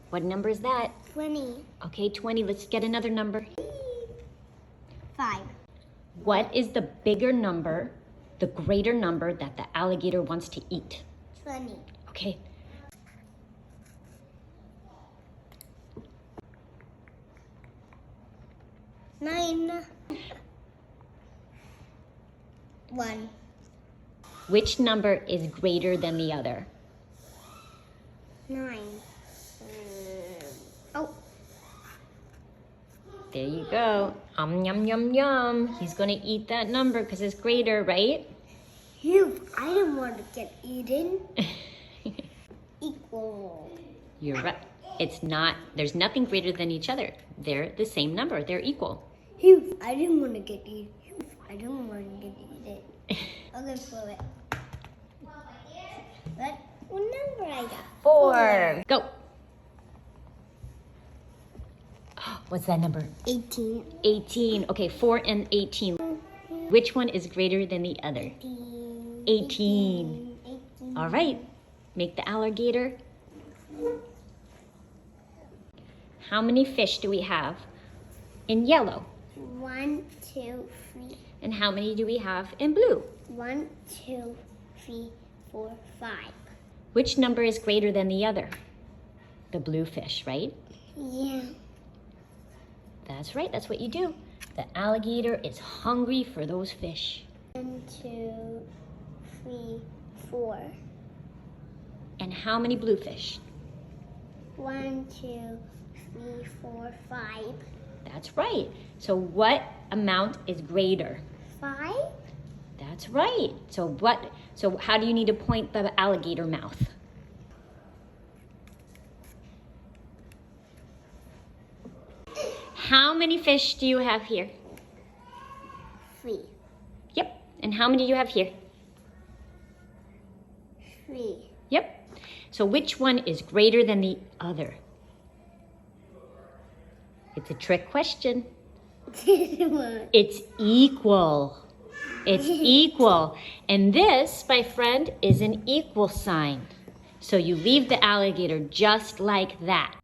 What number is that? 20. Okay, 20. Let's get another number. 5. What is the bigger number, the greater number that the alligator wants to eat? 20. Okay. Nine. 1. Which number is greater than the other? 9. Oh. There you go. Yum, yum, yum. He's going to eat that number because it's greater, right? Phew, I didn't want to get eaten. Equal. You're right. It's not, there's nothing greater than each other. They're the same number. They're equal. Phew, I didn't want to get eaten. Phew, I didn't want to get eaten. Okay, for it. What number I got? 4. Go. What's that number? 18. 18. Okay, 4 and 18. Which one is greater than the other? 18. 18. All right. Make the alligator. How many fish do we have in yellow? 1, 2, 3. And how many do we have in blue? 1, 2, 3, 4, 5. Which number is greater than the other? The blue fish, right? Yeah. That's right. That's what you do. The alligator is hungry for those fish. 1, 2, 3, 4. And how many blue fish? 1, 2, 3, 4, 5. That's right. So what amount is greater? 5? That's right. So how do you need to point the alligator mouth? How many fish do you have here? 3. Yep. And how many do you have here? 3. Yep. So which one is greater than the other? It's a trick question. It's equal. It's equal. And this, my friend, is an equal sign. So you leave the alligator just like that.